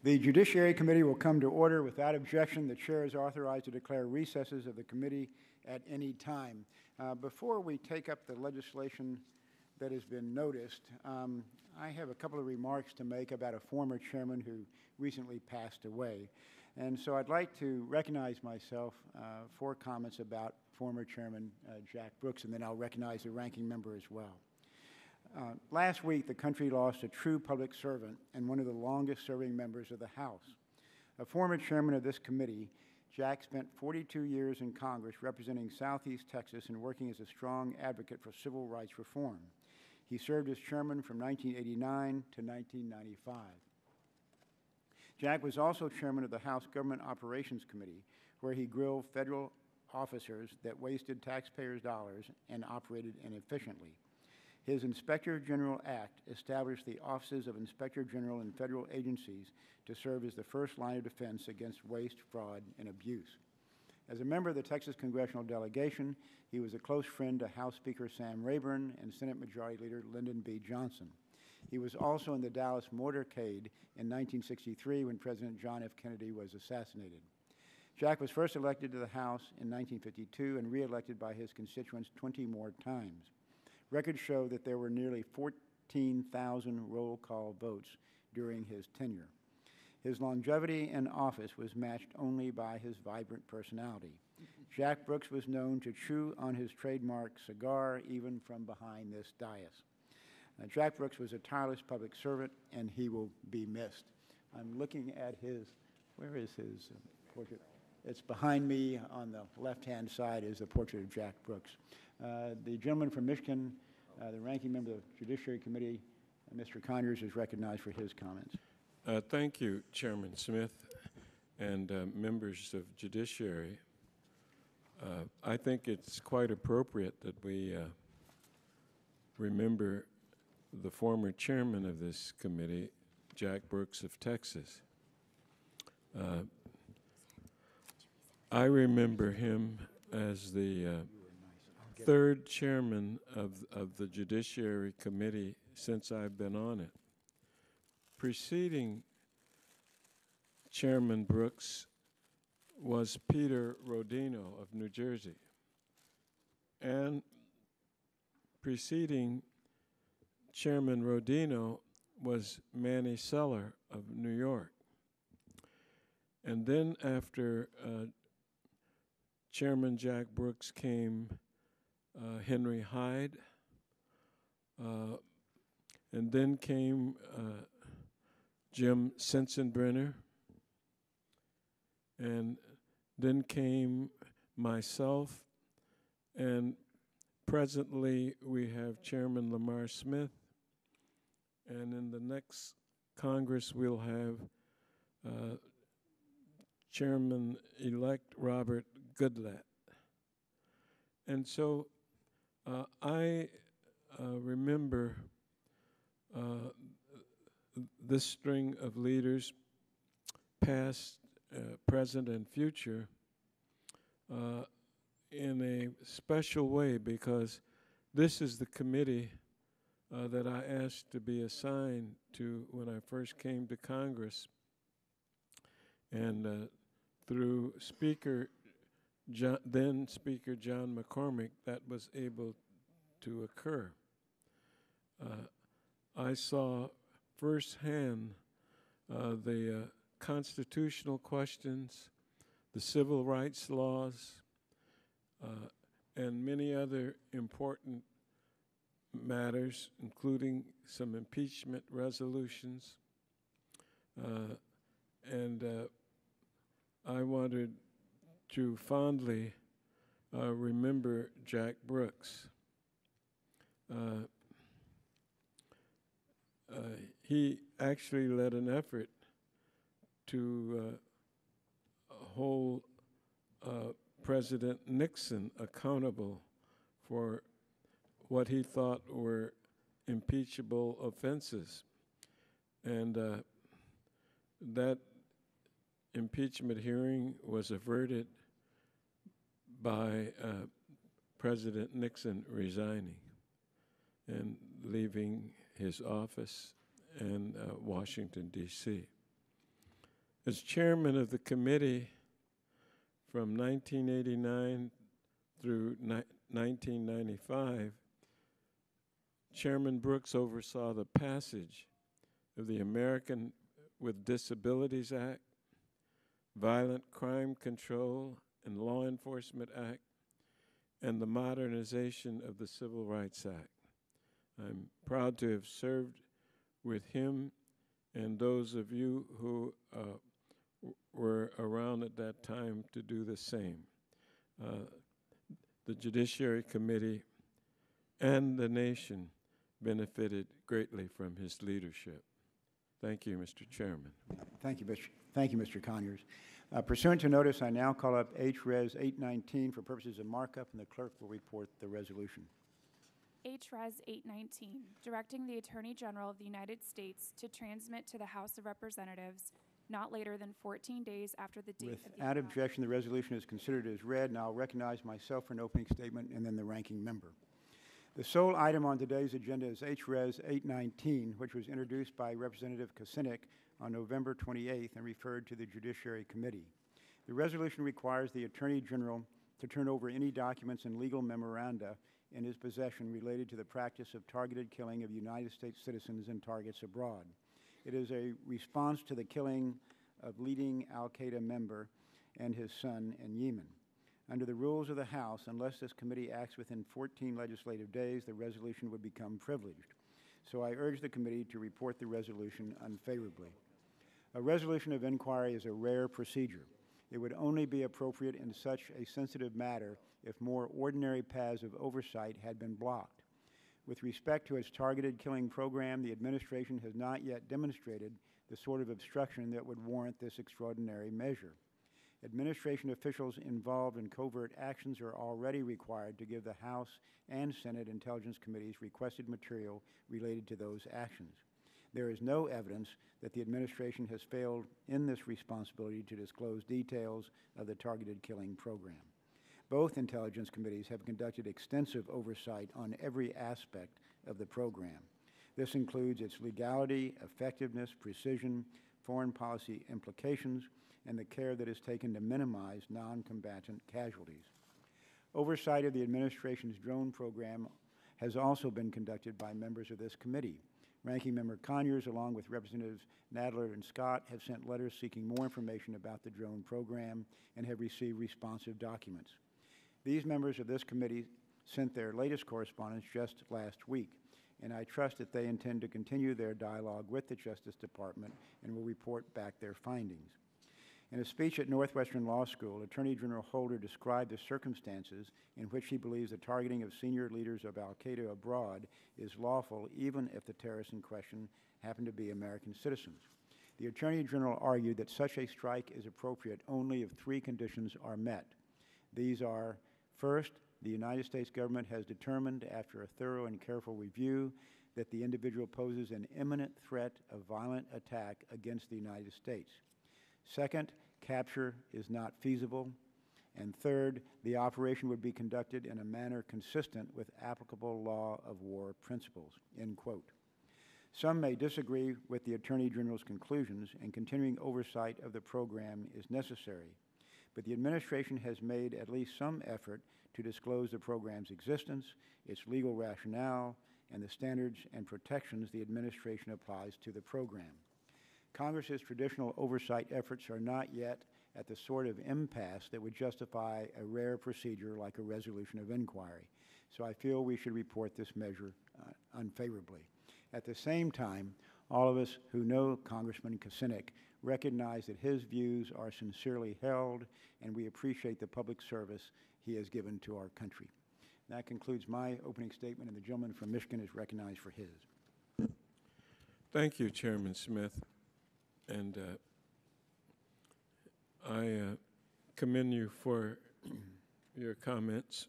The Judiciary Committee will come to order. Without objection, the chair is authorized to declare recesses of the committee at any time. Before we take up the legislation that has been noticed, I have a couple of remarks to make about a former chairman who recently passed away. And so I'd like to recognize myself for comments about former Chairman Jack Brooks, and then I'll recognize the ranking member as well. Last week, the country lost a true public servant and one of the longest-serving members of the House. A former chairman of this committee, Jack spent 42 years in Congress representing Southeast Texas and working as a strong advocate for civil rights reform. He served as chairman from 1989 to 1995. Jack was also chairman of the House Government Operations Committee, where he grilled federal officers that wasted taxpayers' dollars and operated inefficiently. His Inspector General Act established the offices of Inspector General in federal agencies to serve as the first line of defense against waste, fraud, and abuse. As a member of the Texas congressional delegation, he was a close friend to House Speaker Sam Rayburn and Senate Majority Leader Lyndon B. Johnson. He was also in the Dallas motorcade in 1963 when President John F. Kennedy was assassinated. Jack was first elected to the House in 1952 and re-elected by his constituents 20 more times. Records show that there were nearly 14,000 roll call votes during his tenure. His longevity in office was matched only by his vibrant personality. Jack Brooks was known to chew on his trademark cigar even from behind this dais. Jack Brooks was a tireless public servant, and he will be missed. I'm looking at his, where is his portrait? It's behind me on the left-hand side is the portrait of Jack Brooks. The gentleman from Michigan, the ranking member of the Judiciary Committee, Mr. Conyers, is recognized for his comments. Thank you, Chairman Smith and members of Judiciary. I think it's quite appropriate that we remember the former chairman of this committee, Jack Brooks of Texas. I remember him as the third chairman of the Judiciary Committee since I've been on it. Preceding Chairman Brooks was Peter Rodino of New Jersey, and preceding Chairman Rodino was Manny Seller of New York. And then after Chairman Jack Brooks came Henry Hyde, and then came Jim Sensenbrenner, and then came myself, and presently we have Chairman Lamar Smith, and in the next Congress we'll have Chairman-elect Robert Goodlatte. And so I remember this string of leaders, past, present, and future, in a special way, because this is the committee that I asked to be assigned to when I first came to Congress. And through then Speaker John McCormick, that was able to occur. I saw firsthand the constitutional questions, the civil rights laws, and many other important matters, including some impeachment resolutions. And I wanted to fondly remember Jack Brooks. He actually led an effort to hold President Nixon accountable for what he thought were impeachable offenses. And that impeachment hearing was averted by President Nixon resigning and leaving his office in Washington, D.C. As chairman of the committee from 1989 through 1995, Chairman Brooks oversaw the passage of the American with Disabilities Act, Violent Crime Control and Law Enforcement Act, and the modernization of the Civil Rights Act. I'm proud to have served with him and those of you who were around at that time to do the same. The Judiciary Committee and the nation benefited greatly from his leadership. Thank you, Mr. Chairman. Thank you, Mr. Conyers. Pursuant to notice, I now call up H-Res 819 for purposes of markup, and the clerk will report the resolution. H-Res 819, directing the Attorney General of the United States to transmit to the House of Representatives not later than 14 days after the date of the Without objection, the resolution is considered as read, and I'll recognize myself for an opening statement and then the ranking member. The sole item on today's agenda is H-Res 819, which was introduced by Representative Kucinich on November 28th and referred to the Judiciary Committee. The resolution requires the Attorney General to turn over any documents and legal memoranda in his possession related to the practice of targeted killing of United States citizens and targets abroad. It is a response to the killing of leading al-Qaeda member and his son in Yemen. Under the rules of the House, unless this committee acts within 14 legislative days, the resolution would become privileged. So I urge the committee to report the resolution unfavorably. A resolution of inquiry is a rare procedure. It would only be appropriate in such a sensitive matter if more ordinary paths of oversight had been blocked. With respect to its targeted killing program, the administration has not yet demonstrated the sort of obstruction that would warrant this extraordinary measure. Administration officials involved in covert actions are already required to give the House and Senate Intelligence Committees requested material related to those actions. There is no evidence that the administration has failed in this responsibility to disclose details of the targeted killing program. Both intelligence committees have conducted extensive oversight on every aspect of the program. This includes its legality, effectiveness, precision, foreign policy implications, and the care that is taken to minimize non-combatant casualties. Oversight of the administration's drone program has also been conducted by members of this committee. Ranking Member Conyers, along with Representatives Nadler and Scott, have sent letters seeking more information about the drone program and have received responsive documents. These members of this committee sent their latest correspondence just last week, and I trust that they intend to continue their dialogue with the Justice Department and will report back their findings. In a speech at Northwestern Law School, Attorney General Holder described the circumstances in which he believes the targeting of senior leaders of al-Qaeda abroad is lawful, even if the terrorists in question happen to be American citizens. The Attorney General argued that such a strike is appropriate only if three conditions are met. These are, first, the United States government has determined, after a thorough and careful review, that the individual poses an imminent threat of violent attack against the United States. Second, capture is not feasible. And third, the operation would be conducted in a manner consistent with applicable law of war principles, end quote. Some may disagree with the Attorney General's conclusions, and continuing oversight of the program is necessary. But the administration has made at least some effort to disclose the program's existence, its legal rationale, and the standards and protections the administration applies to the program. Congress's traditional oversight efforts are not yet at the sort of impasse that would justify a rare procedure like a resolution of inquiry. So I feel we should report this measure unfavorably. At the same time, all of us who know Congressman Kucinich recognize that his views are sincerely held, and we appreciate the public service he has given to our country. That concludes my opening statement, and the gentleman from Michigan is recognized for his. Thank you, Chairman Smith. And I commend you for your comments.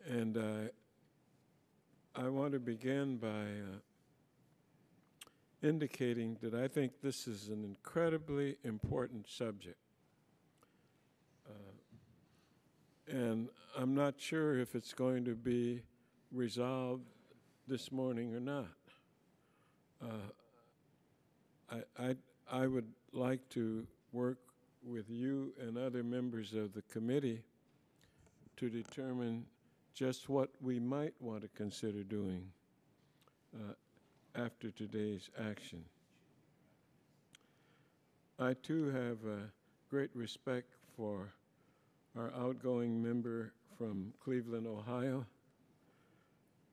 And I want to begin by indicating that I think this is an incredibly important subject. And I'm not sure if it's going to be resolved this morning or not. I would like to work with you and other members of the committee to determine just what we might want to consider doing after today's action. I too have great respect for our outgoing member from Cleveland, Ohio,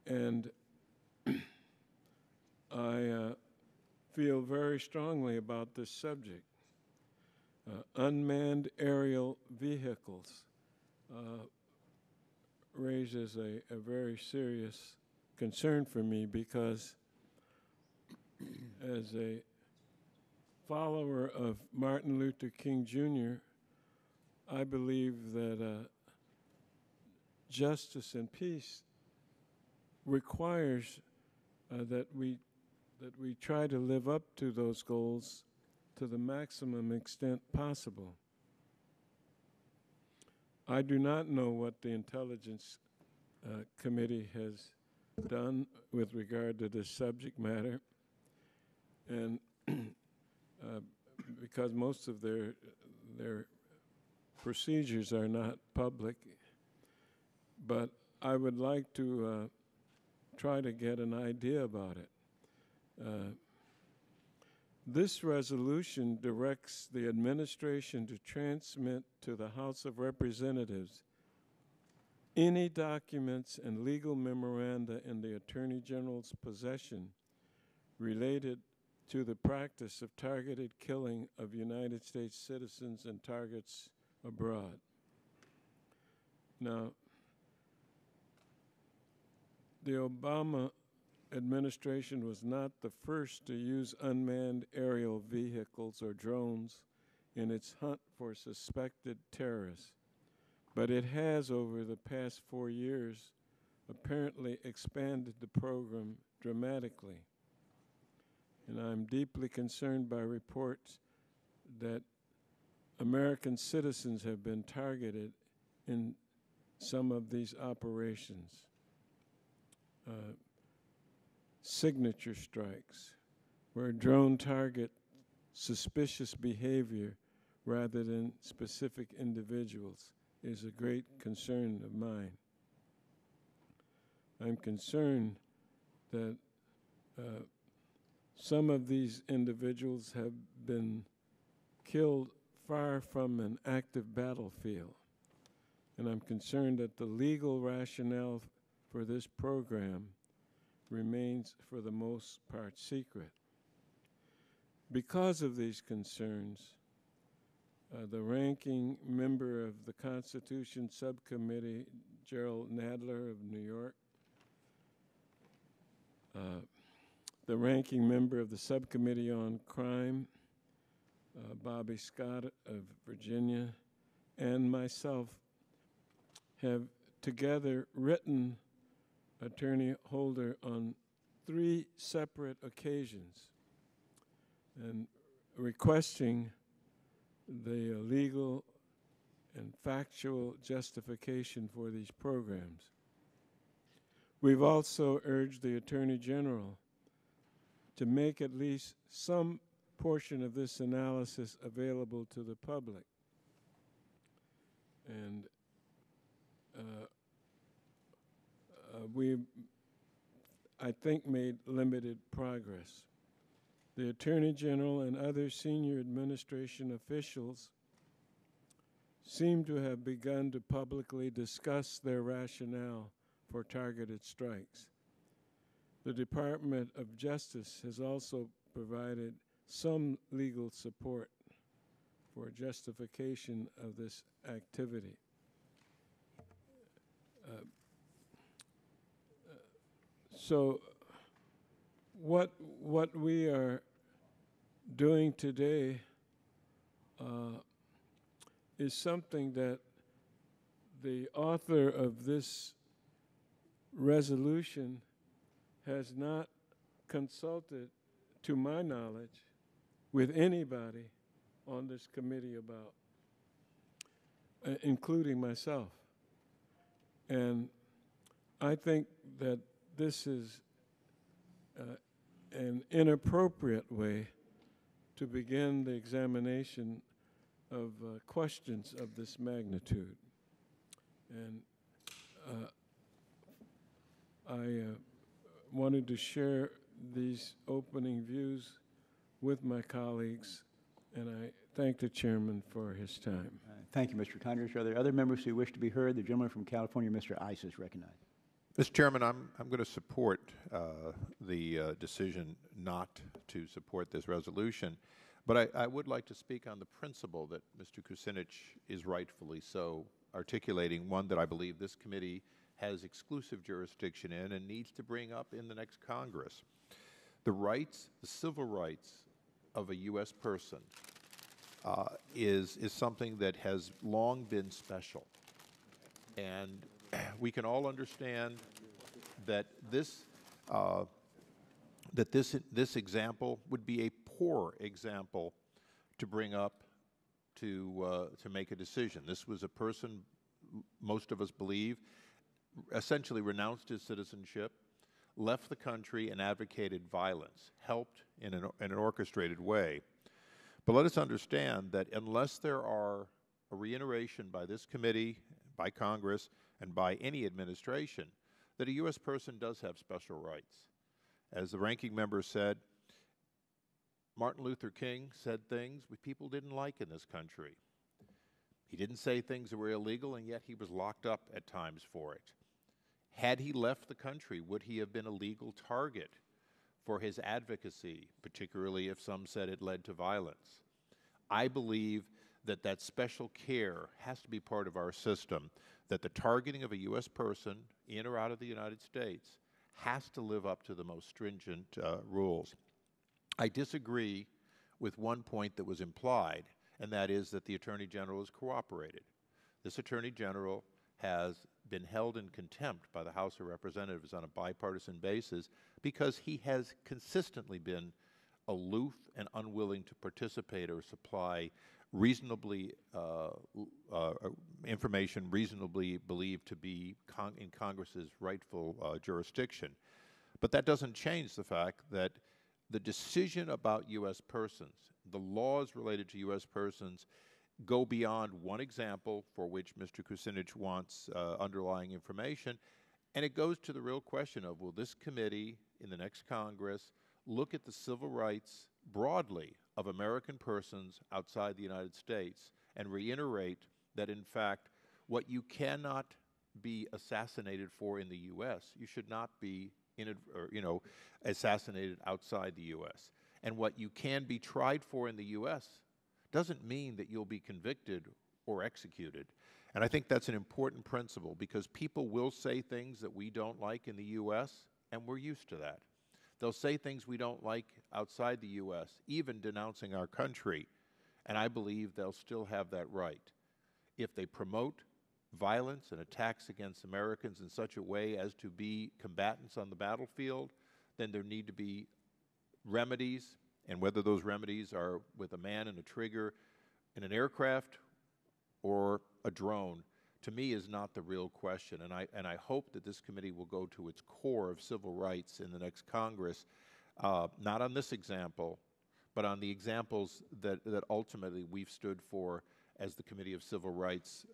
and I feel very strongly about this subject. Unmanned aerial vehicles raises a very serious concern for me because as a follower of Martin Luther King Jr., I believe that justice and peace requires that we try to live up to those goals to the maximum extent possible. I do not know what the Intelligence Committee has done with regard to this subject matter, and because most of their procedures are not public, but I would like to try to get an idea about it. This resolution directs the administration to transmit to the House of Representatives any documents and legal memoranda in the Attorney General's possession related to the practice of targeted killing of United States citizens and targets abroad. Now, the Obama administration was not the first to use unmanned aerial vehicles or drones in its hunt for suspected terrorists, but it has, over the past 4 years, apparently expanded the program dramatically. And I'm deeply concerned by reports that American citizens have been targeted in some of these operations. Signature strikes, where a drone target suspicious behavior rather than specific individuals, is a great concern of mine. I'm concerned that some of these individuals have been killed far from an active battlefield, and I'm concerned that the legal rationale for this program remains for the most part secret. Because of these concerns, the ranking member of the Constitution Subcommittee, Gerald Nadler of New York, the ranking member of the Subcommittee on Crime, Bobby Scott of Virginia, and myself have together written Attorney Holder on 3 separate occasions and requesting the legal and factual justification for these programs. We've also urged the Attorney General to make at least some portion of this analysis available to the public. And we, I think, made limited progress. The Attorney General and other senior administration officials seem to have begun to publicly discuss their rationale for targeted strikes. The Department of Justice has also provided some legal support for justification of this activity. So what we are doing today is something that the author of this resolution has not consulted, to my knowledge, with anybody on this committee about, including myself. And I think that this is an inappropriate way to begin the examination of questions of this magnitude. And I wanted to share these opening views with my colleagues, and I thank the chairman for his time. Thank you, Mr. Conders. Are there other members who wish to be heard? The gentleman from California, Mr. Ice, is recognized. Mr. Chairman, I'm going to support the decision not to support this resolution, but I would like to speak on the principle that Mr. Kucinich is rightfully so articulating, one that I believe this committee has exclusive jurisdiction in and needs to bring up in the next Congress. The rights, the civil rights of a U.S. person is something that has long been special. And we can all understand that this example would be a poor example to bring up to make a decision. This was a person, most of us believe, essentially renounced his citizenship, left the country and advocated violence, helped in an orchestrated way. But let us understand that unless there are a reiteration by this committee, by Congress, and by any administration, that a U.S. person does have special rights. As the ranking member said, Martin Luther King said things people didn't like in this country. He didn't say things that were illegal, and yet he was locked up at times for it. Had he left the country, would he have been a legal target for his advocacy, particularly if some said it led to violence? I believe that that special care has to be part of our system, that the targeting of a U.S. person in or out of the United States has to live up to the most stringent rules. I disagree with one point that was implied, and that is that the Attorney General has cooperated. This Attorney General has been held in contempt by the House of Representatives on a bipartisan basis because he has consistently been aloof and unwilling to participate or supply reasonably information reasonably believed to be in Congress's rightful jurisdiction. But that doesn't change the fact that the decision about U.S. persons, the laws related to U.S. persons, go beyond one example for which Mr. Kucinich wants underlying information, and it goes to the real question of, will this committee in the next Congress look at the civil rights broadly of American persons outside the United States and reiterate that, in fact, what you cannot be assassinated for in the U.S., you should not be assassinated outside the U.S. And what you can be tried for in the U.S. doesn't mean that you'll be convicted or executed. And I think that's an important principle, because people will say things that we don't like in the U.S., and we're used to that. They'll say things we don't like outside the U.S., even denouncing our country, and I believe they'll still have that right. If they promote violence and attacks against Americans in such a way as to be combatants on the battlefield, then there need to be remedies, and whether those remedies are with a man and a trigger in an aircraft or a drone, to me is not the real question. And I hope that this committee will go to its core of civil rights in the next Congress, not on this example, but on the examples that ultimately we've stood for as the Committee of Civil Rights,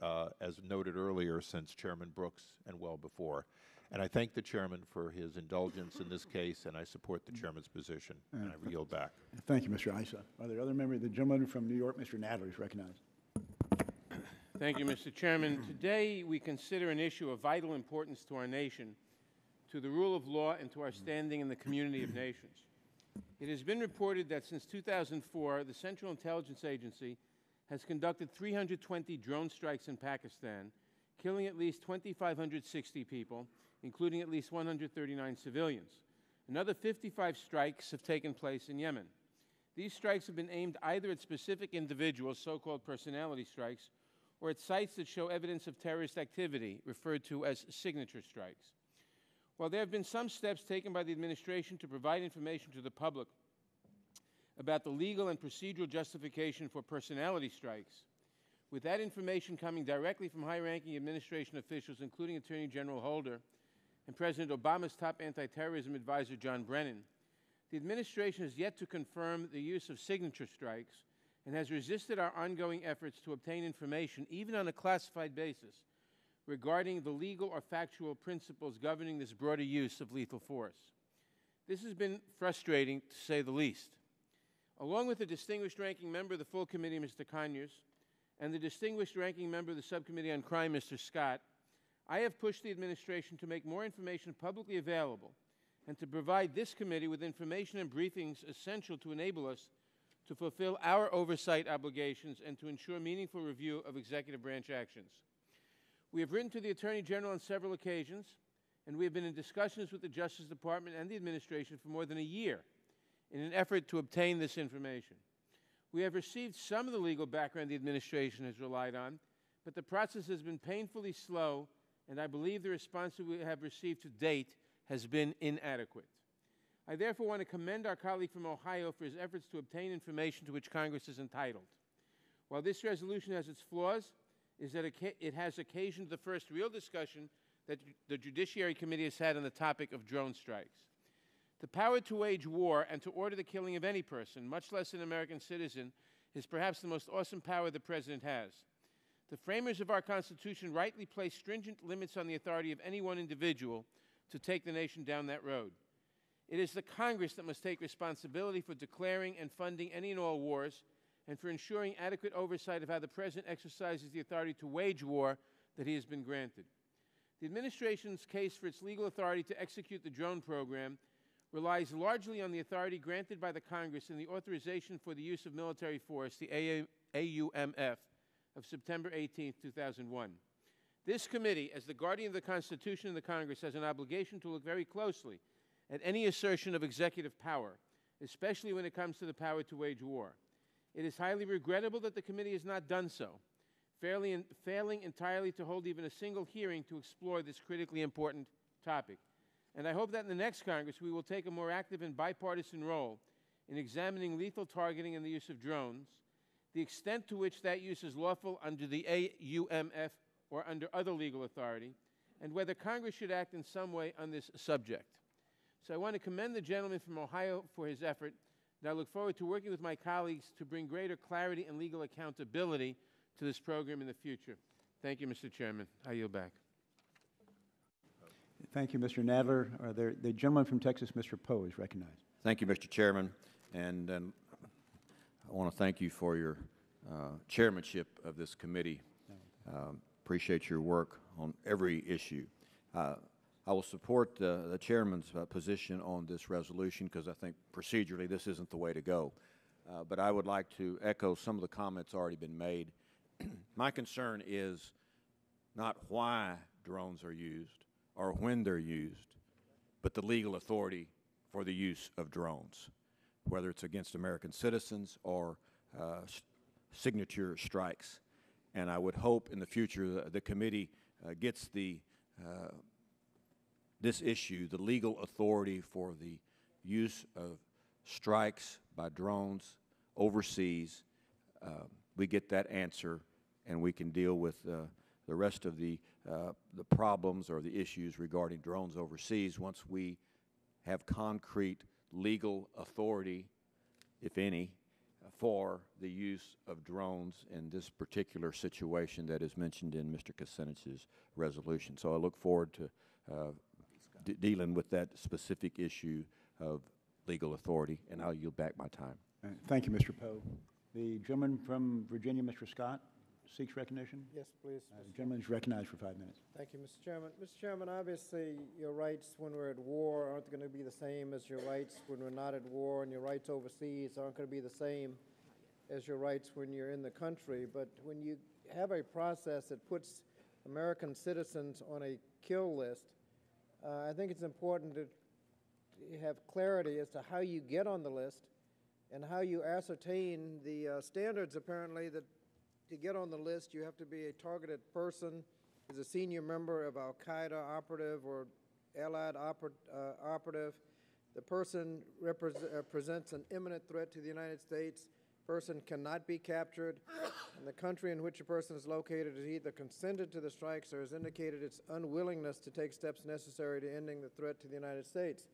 as noted earlier, since Chairman Brooks and well before. And I thank the chairman for his indulgence in this case, and I support the chairman's position, and I yield back. Thank you, Mr. Issa. Are there other members? The gentleman from New York, Mr. Nadler, is recognized. Thank you, Mr. Chairman. Today we consider an issue of vital importance to our nation, to the rule of law, and to our standing in the community of nations. It has been reported that since 2004, the Central Intelligence Agency has conducted 320 drone strikes in Pakistan, killing at least 2,560 people, including at least 139 civilians. Another 55 strikes have taken place in Yemen. These strikes have been aimed either at specific individuals, so-called personality strikes, or at sites that show evidence of terrorist activity, referred to as signature strikes. While there have been some steps taken by the administration to provide information to the public about the legal and procedural justification for personality strikes, with that information coming directly from high-ranking administration officials, including Attorney General Holder and President Obama's top anti-terrorism advisor, John Brennan, the administration has yet to confirm the use of signature strikes and has resisted our ongoing efforts to obtain information, even on a classified basis, regarding the legal or factual principles governing this broader use of lethal force. This has been frustrating, to say the least. Along with the distinguished ranking member of the full committee, Mr. Conyers, and the distinguished ranking member of the Subcommittee on Crime, Mr. Scott, I have pushed the administration to make more information publicly available and to provide this committee with information and briefings essential to enable us to fulfill our oversight obligations and to ensure meaningful review of executive branch actions. We have written to the Attorney General on several occasions, and we have been in discussions with the Justice Department and the administration for more than a year in an effort to obtain this information. We have received some of the legal background the administration has relied on, but the process has been painfully slow, and I believe the response that we have received to date has been inadequate. I therefore want to commend our colleague from Ohio for his efforts to obtain information to which Congress is entitled. While this resolution has its flaws, is that it has occasioned the first real discussion that the Judiciary Committee has had on the topic of drone strikes. The power to wage war and to order the killing of any person, much less an American citizen, is perhaps the most awesome power the President has. The framers of our Constitution rightly place stringent limits on the authority of any one individual to take the nation down that road. It is the Congress that must take responsibility for declaring and funding any and all wars and for ensuring adequate oversight of how the President exercises the authority to wage war that he has been granted. The administration's case for its legal authority to execute the drone program relies largely on the authority granted by the Congress in the Authorization for the Use of Military Force, the AUMF, of September 18, 2001. This committee, as the guardian of the Constitution and the Congress, has an obligation to look very closely at any assertion of executive power, especially when it comes to the power to wage war. It is highly regrettable that the committee has not done so, failing entirely to hold even a single hearing to explore this critically important topic. And I hope that in the next Congress we will take a more active and bipartisan role in examining lethal targeting and the use of drones, the extent to which that use is lawful under the AUMF or under other legal authority, and whether Congress should act in some way on this subject. So I want to commend the gentleman from Ohio for his effort, and I look forward to working with my colleagues to bring greater clarity and legal accountability to this program in the future. Thank you, Mr. Chairman. I yield back. Thank you, Mr. Nadler. The gentleman from Texas, Mr. Poe, is recognized. Thank you, Mr. Chairman, and I want to thank you for your chairmanship of this committee. Appreciate your work on every issue. I will support the chairman's position on this resolution because I think procedurally this isn't the way to go. But I would like to echo some of the comments already been made. My concern is not why drones are used or when they're used, but the legal authority for the use of drones, whether it's against American citizens or signature strikes. And I would hope in the future the committee gets this issue, the legal authority for the use of strikes by drones overseas. We get that answer, and we can deal with the rest of the problems or the issues regarding drones overseas once we have concrete legal authority, if any, for the use of drones in this particular situation that is mentioned in Mr. Kucinich's resolution. So I look forward to dealing with that specific issue of legal authority, and I'll yield back my time. Thank you, Mr. Poe. The gentleman from Virginia, Mr. Scott, seeks recognition. Yes, please. The gentleman is recognized for 5 minutes. Thank you, Mr. Chairman. Mr. Chairman, obviously your rights when we're at war aren't going to be the same as your rights when we're not at war, and your rights overseas aren't going to be the same as your rights when you're in the country. But when you have a process that puts American citizens on a kill list, I think it's important to have clarity as to how you get on the list and how you ascertain the standards, apparently, that to get on the list, you have to be a targeted person, is a senior member of Al-Qaeda operative or allied operative. The person presents an imminent threat to the United States. Person cannot be captured, and the country in which a person is located has either consented to the strikes or has indicated its unwillingness to take steps necessary to ending the threat to the United States.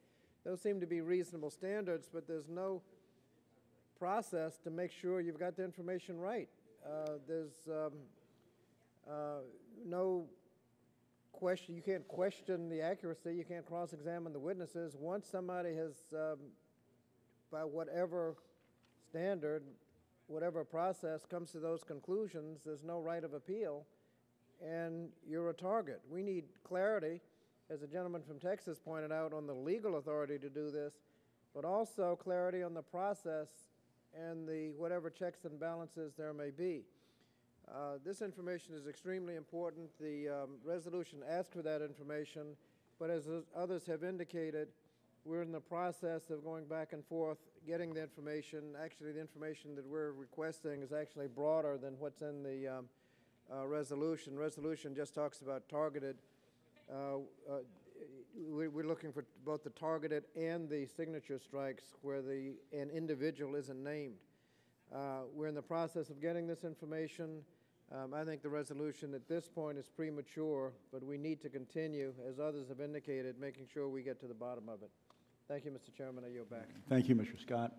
Those seem to be reasonable standards, but there's no process to make sure you've got the information right. There's no question. You can't question the accuracy. You can't cross-examine the witnesses. Once somebody has, by whatever standard, whatever process comes to those conclusions, there's no right of appeal, and you're a target. We need clarity, as the gentleman from Texas pointed out, on the legal authority to do this, but also clarity on the process and the whatever checks and balances there may be. This information is extremely important. The resolution asks for that information, but as others have indicated, we're in the process of going back and forth, getting the information. Actually, the information that we're requesting is actually broader than what's in the resolution. Resolution just talks about targeted. We're looking for both the targeted and the signature strikes where an individual isn't named. We're in the process of getting this information. I think the resolution at this point is premature, but we need to continue, as others have indicated, making sure we get to the bottom of it. Thank you, Mr. Chairman. I yield back. Thank you, Mr. Scott.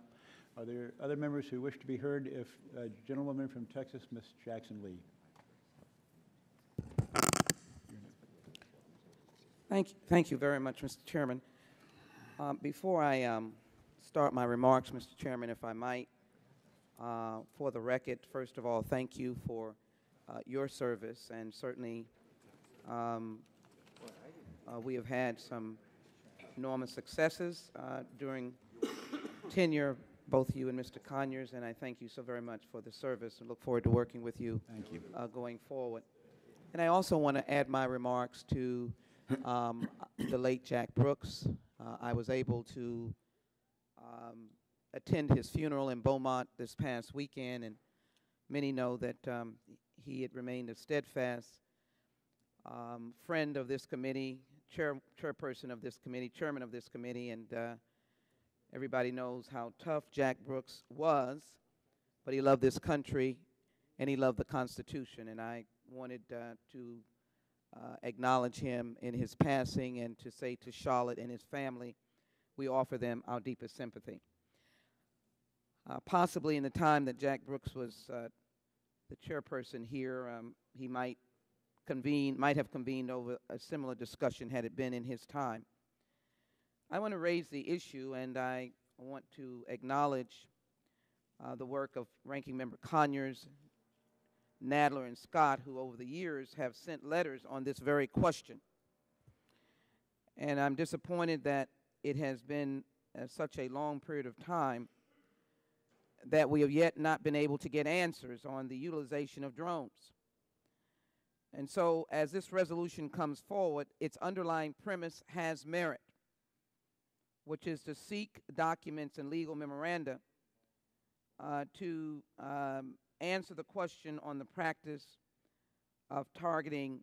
Are there other members who wish to be heard? If gentlewoman from Texas, Ms. Jackson Lee. Thank you very much, Mr. Chairman. Before I start my remarks, Mr. Chairman, if I might, for the record, first of all, thank you for your service, and certainly we have had some enormous successes during tenure, both you and Mr. Conyers, and I thank you so very much for the service and look forward to working with you, going forward. And I also want to add my remarks to the late Jack Brooks. I was able to attend his funeral in Beaumont this past weekend, and many know that he had remained a steadfast friend of this committee, chairperson of this committee, chairman of this committee, and everybody knows how tough Jack Brooks was, but he loved this country and he loved the Constitution, and I wanted to acknowledge him in his passing and to say to Charlotte and his family, we offer them our deepest sympathy. Possibly in the time that Jack Brooks was the chairperson here, he might have convened over a similar discussion had it been in his time. I want to raise the issue, and I want to acknowledge the work of Ranking Member Conyers, Nadler, and Scott, who over the years have sent letters on this very question. And I'm disappointed that it has been such a long period of time that we have yet not been able to get answers on the utilization of drones. And so as this resolution comes forward, its underlying premise has merit, which is to seek documents and legal memoranda to answer the question on the practice of targeting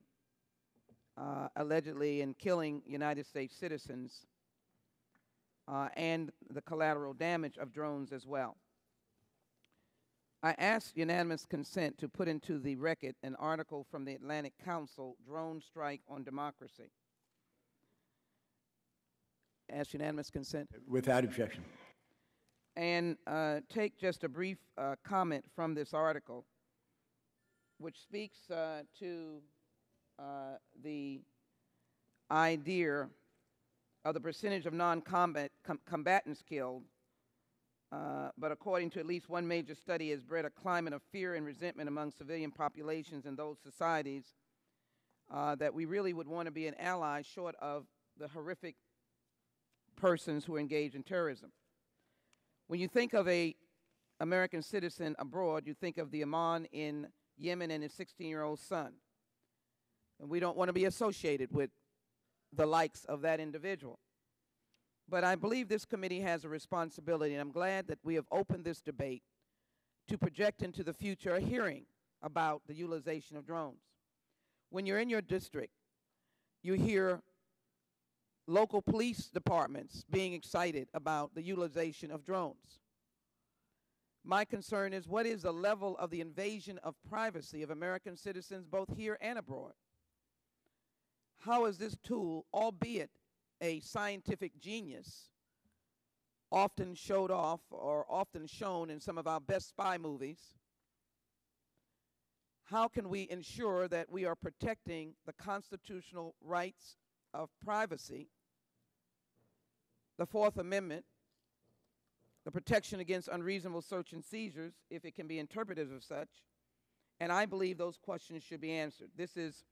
allegedly and killing United States citizens and the collateral damage of drones as well. I asked unanimous consent to put into the record an article from the Atlantic Council, Drone Strike on Democracy. Ask unanimous consent. Without objection. And take just a brief comment from this article, which speaks to the idea of the percentage of non-combatants killed, but according to at least one major study, has bred a climate of fear and resentment among civilian populations in those societies that we really would want to be an ally short of the horrific persons who engage in terrorism. When you think of an American citizen abroad, you think of the Imam in Yemen and his 16-year-old son. And we don't want to be associated with the likes of that individual. But I believe this committee has a responsibility, and I'm glad that we have opened this debate to project into the future a hearing about the utilization of drones. When you're in your district, you hear local police departments being excited about the utilization of drones. My concern is, what is the level of the invasion of privacy of American citizens both here and abroad? How is this tool, albeit a scientific genius, often showed off or often shown in some of our best spy movies, how can we ensure that we are protecting the constitutional rights of privacy, the Fourth Amendment, the protection against unreasonable search and seizures, if it can be interpreted as such? And I believe those questions should be answered. This is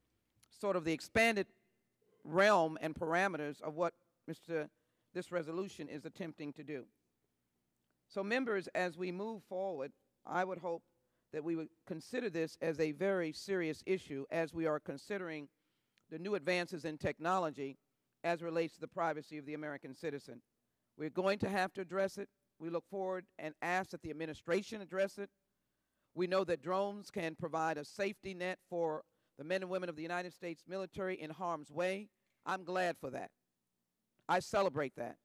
sort of the expanded realm and parameters of what this resolution is attempting to do. So members, as we move forward, I would hope that we would consider this as a very serious issue as we are considering the new advances in technology as relates to the privacy of the American citizen. We're going to have to address it. We look forward and ask that the administration address it. We know that drones can provide a safety net for the men and women of the United States military in harm's way. I'm glad for that. I celebrate that.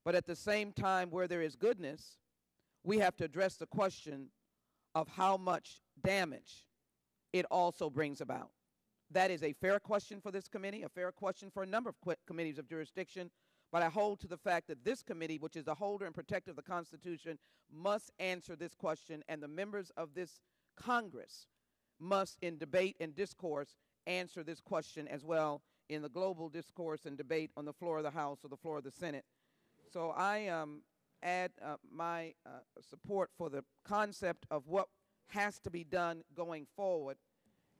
But at the same time, where there is goodness, we have to address the question of how much damage it also brings about. That is a fair question for this committee, a fair question for a number of committees of jurisdiction, but I hold to the fact that this committee, which is the holder and protector of the Constitution, must answer this question, and the members of this Congress must, in debate and discourse, answer this question as well in the global discourse and debate on the floor of the House or the floor of the Senate. So I add my support for the concept of what has to be done going forward,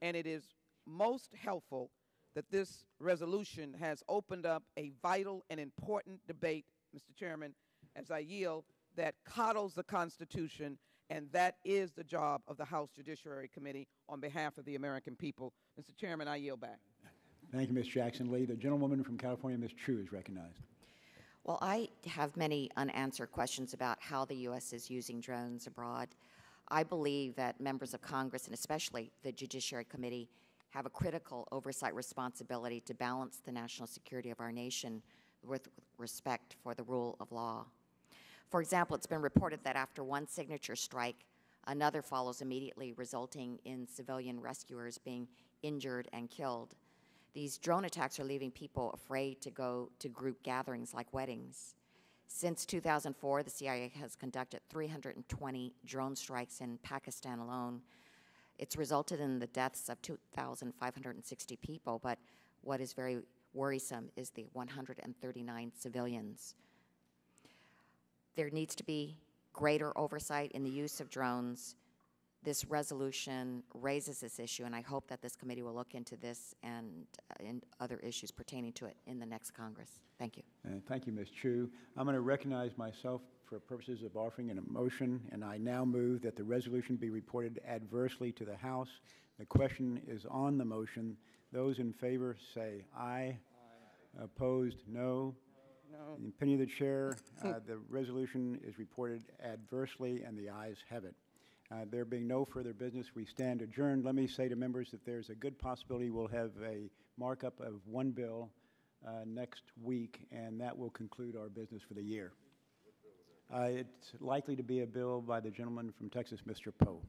and it is most helpful that this resolution has opened up a vital and important debate, Mr. Chairman, as I yield, that coddles the Constitution, and that is the job of the House Judiciary Committee on behalf of the American people. Mr. Chairman, I yield back. Thank you, Ms. Jackson-Lee. The gentlewoman from California, Ms. Chu, is recognized. Well, I have many unanswered questions about how the U.S. is using drones abroad. I believe that members of Congress, and especially the Judiciary Committee, have a critical oversight responsibility to balance the national security of our nation with respect for the rule of law. For example, it's been reported that after one signature strike, another follows immediately, resulting in civilian rescuers being injured and killed. These drone attacks are leaving people afraid to go to group gatherings like weddings. Since 2004, the CIA has conducted 320 drone strikes in Pakistan alone. It's resulted in the deaths of 2,560 people, but what is very worrisome is the 139 civilians. There needs to be greater oversight in the use of drones. This resolution raises this issue, and I hope that this committee will look into this and other issues pertaining to it in the next Congress. Thank you. Thank you, Ms. Chu. I'm going to recognize myself for purposes of offering an motion, and I now move that the resolution be reported adversely to the House. The question is on the motion. Those in favor say aye. Aye. Opposed, no. No. In the opinion of the chair, the resolution is reported adversely, and the ayes have it. There being no further business, we stand adjourned. Let me say to members that there's a good possibility we'll have a markup of one bill next week, and that will conclude our business for the year. It's likely to be a bill by the gentleman from Texas, Mr. Poe.